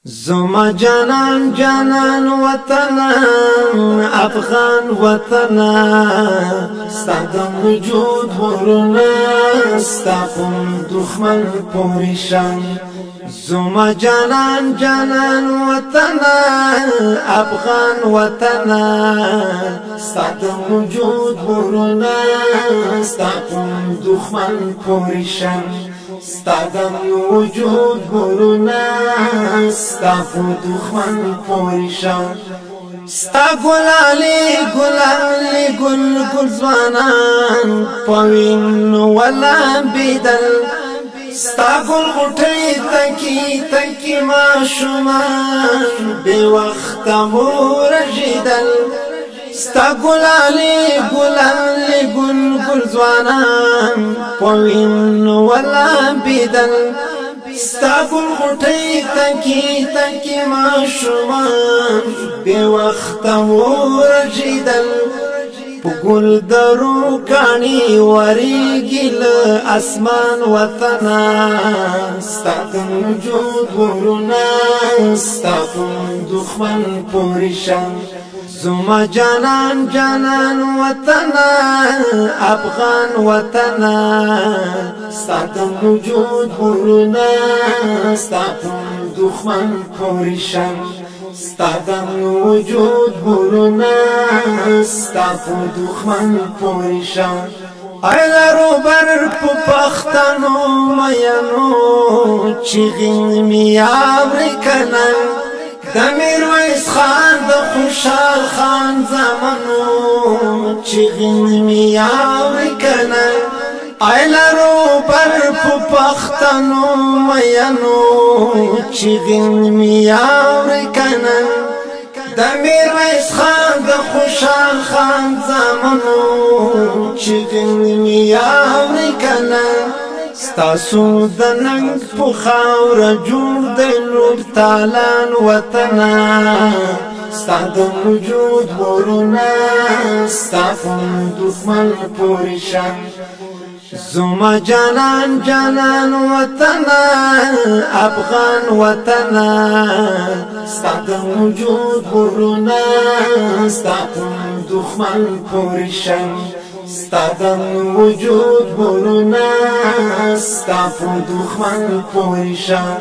زما جانان جانان وطن افغان وطن ستا د وجود ورونه ستا کوم دښمن پریشان زما جانان جانان وطن افغان وطن ستا د وجود ورونه ستا کوم دښمن پریشان ستا د وجود ورونه ستا په دښمن پریشان ستا ګلالي ګلالي ګل ګل ځوانان په وینو ولامبېدل ستا ګل غوټۍ تکي تکي ماشومان بې وخته مو رژېدل ستا ګلالي ګلالي ګل ګل ځوانان په وینو ولامبېدل ستا ګل غوټۍ تکي تکي ماشومان بې وخته مو رژېدل په ګل درو کاڼي ورېږي له اسمان وطنه ستا د وجود ورونه ستا کوم دښمن پریشان زما جانان جانان وطن افغان وطن ستا د وجود ورونه ستا کوم دښمن پریشان ستا د وجود ورونه ستا په دښمن پریشان ای لرو بر په پښتنو مینو چیغې مې اورې کنه د میرویس خان د خوشحال خان زمانو چیغې مې اورې کنه ای لرو بر په پښتنو مینو چیغې مې اورې کنه د میرویس خان د خوشحال خان زمانو چیغې مې اورې کنه ستاسو د ننګ په خاوره جوړ دی لوړ تالان وطنه ستا د وجود ورونه ستا کوم دښمن پریشان زما جانان جانان وطن افغان وطن ستا د وجود ورونه ستا کوم دښمن پریشان ستا د وجود ورونه ستا په دښمن پریشان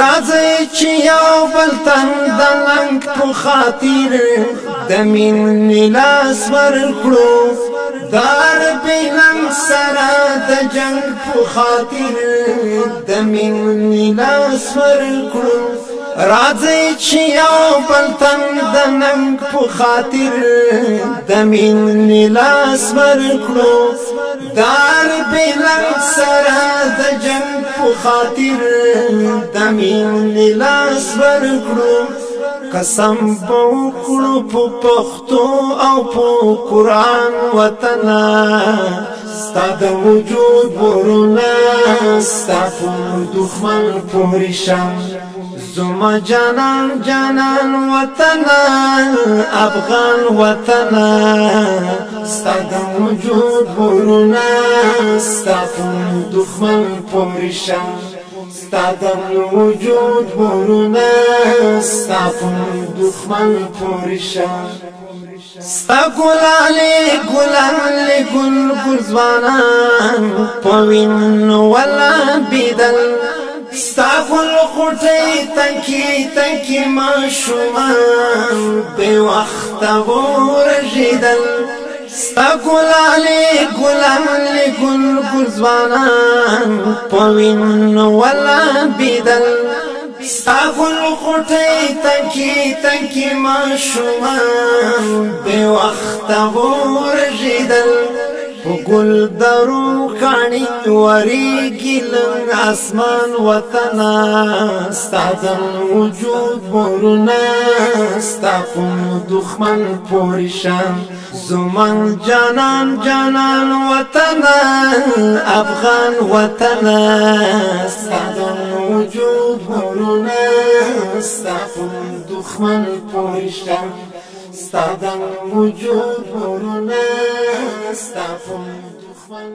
راځئ چې یو بل تن د ننګ په خاطر د مینې لاس ورکړو د عربي ننګ سره د جنګ په خاطر د مینې لاس ورکړو راځئ چې یو بل تن د ننګ په خاطر د مینې لاس ورکړو د عربي ننګ سره د جنګ په خاطر د مینې لاس ورکړو قسم به وکړو په پښتو او په قرآن وطنه ستا د وجود ورونه ستا په دښمن پریشان زما جانان جانان وطن افغان وطن ستا د وجود ورونه ستا کوم دښمن پریشان ستا د وجود ورونه ستا کوم دښمن پریشان ستا ګلالي ګلالي ګل ګل ځوانان په وینو ولامبېدل ستا ګل غوټۍ تکي تکي ماشومان بې وخته ورژېدل ستا ګلالي ګلالي ګل ګل ځوانان په وینو ولامبېدل ستا ګل غوټۍ تکي تکي ماشومان بې وخته ورژېدل په ګل درو کاڼي ورېږي له اسمان وطنه ستا د وجود ورونه ستا کوم دښمن پریشان زما جانان جانان وطن افغان وطن ستا د وجود ورونه ستا کوم دښمن پریشان ستا د وجود ورونه ستا کوم دښمن